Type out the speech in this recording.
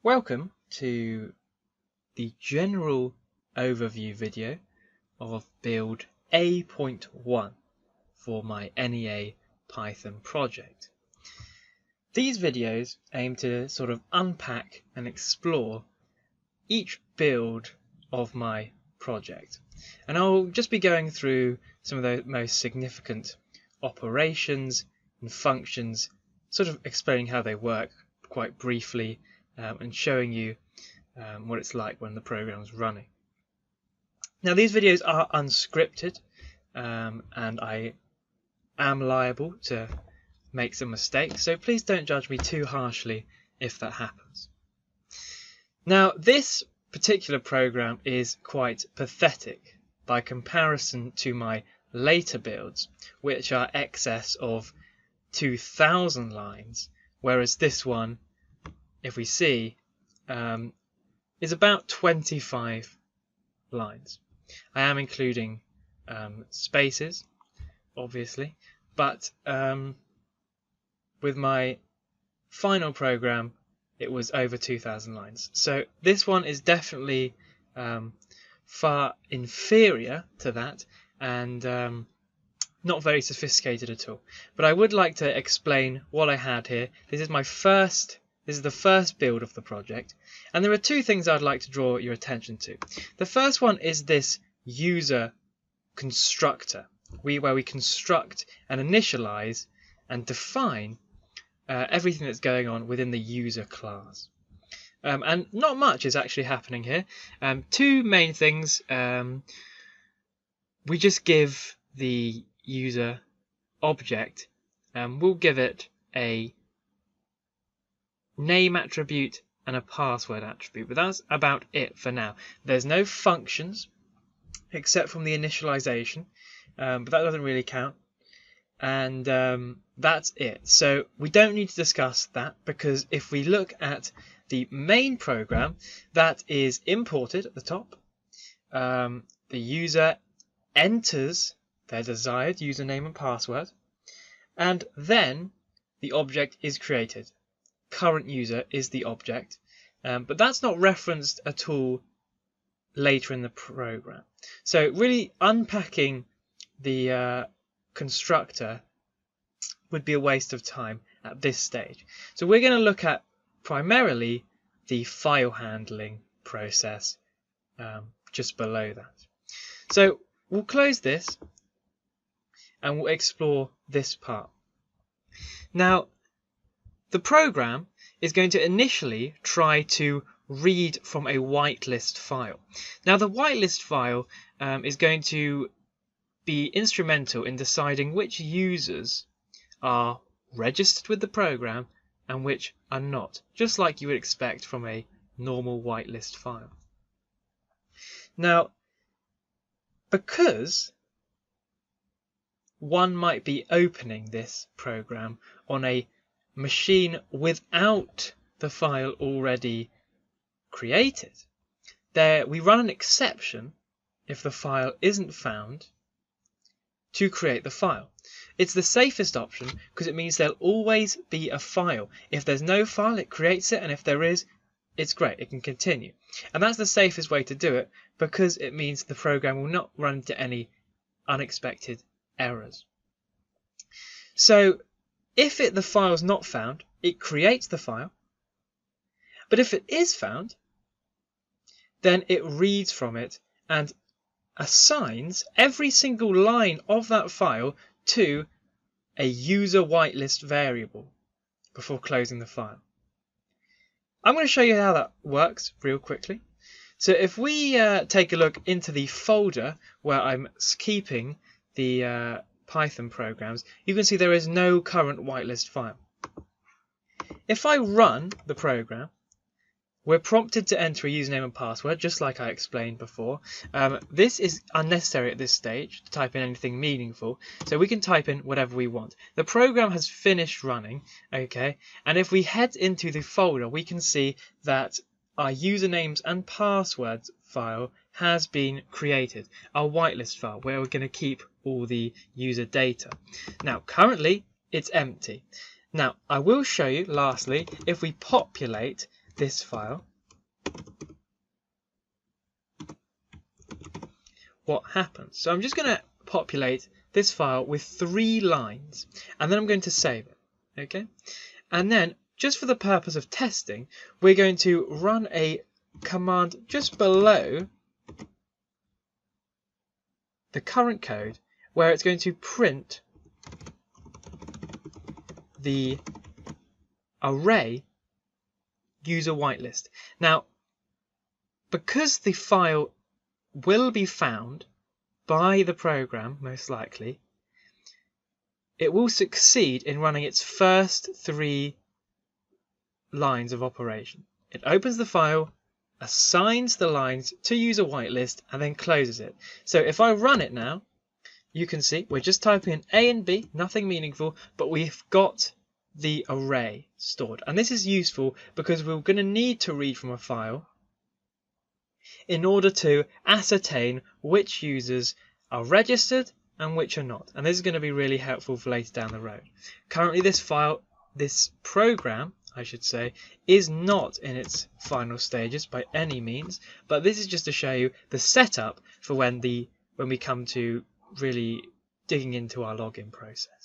Welcome to the general overview video of Build A.1 for my NEA Python project. These videos aim to sort of unpack and explore each build of my project, and I'll just be going through some of the most significant operations and functions, sort of explaining how they work quite briefly, and showing you what it's like when the program's running. Now, these videos are unscripted, and I am liable to make some mistakes, so please don't judge me too harshly if that happens. Now, this particular program is quite pathetic by comparison to my later builds, which are excess of 2,000 lines, whereas this one, if we see, is about 25 lines. I am including spaces, obviously, but with my final program it was over 2,000 lines. So this one is definitely far inferior to that, and not very sophisticated at all. But I would like to explain what I had here. This is the first build of the project, and there are two things I'd like to draw your attention to. The first one is this user constructor, where we construct and initialize and define everything that's going on within the user class. And not much is actually happening here. Two main things. We just give the user object, we'll give it a name attribute and a password attribute, but that's about it for now. There's no functions except from the initialization, but that doesn't really count, and that's it. So we don't need to discuss that, because if we look at the main program, that is imported at the top. The user enters their desired username and password, and then the object is created. Current user is the object, but that's not referenced at all later in the program. So really unpacking the constructor would be a waste of time at this stage. So we're going to look at primarily the file handling process just below that. So we'll close this and we'll explore this part. Now, the program is going to initially try to read from a whitelist file. Now, the whitelist file is going to be instrumental in deciding which users are registered with the program and which are not, just like you would expect from a normal whitelist file. Now, because one might be opening this program on a machine without the file already created, we run an exception if the file isn't found to create the file. It's the safest option because it means there'll always be a file. If there's no file, it creates it, and if there is, it's great, it can continue. And that's the safest way to do it, because it means the program will not run into any unexpected errors. So if the file's not found, it creates the file, but if it is found, then it reads from it and assigns every single line of that file to a user whitelist variable before closing the file. I'm going to show you how that works real quickly. So if we take a look into the folder where I'm keeping the Python programs, you can see there is no current whitelist file. If I run the program, we're prompted to enter a username and password, just like I explained before. This is unnecessary at this stage to type in anything meaningful, so we can type in whatever we want. The program has finished running, okay, and if we head into the folder, we can see that our usernames and passwords file has been created, our whitelist file, where we're going to keep all the user data. Now, currently, it's empty. Now, I will show you, lastly, if we populate this file, what happens? So I'm just going to populate this file with 3 lines, and then I'm going to save it. Okay, and then just for the purpose of testing, we're going to run a command just below the current code where it's going to print the array user whitelist. Now, because the file will be found by the program, most likely, it will succeed in running its first 3 lines of operation. It opens the file, assigns the lines to user whitelist, and then closes it. So if I run it now, you can see we're just typing in A and B, nothing meaningful, but we've got the array stored. And this is useful because we're going to need to read from a file in order to ascertain which users are registered and which are not. And this is going to be really helpful for later down the road. Currently this program, I should say, is not in its final stages by any means, but this is just to show you the setup for when we come to really digging into our login process.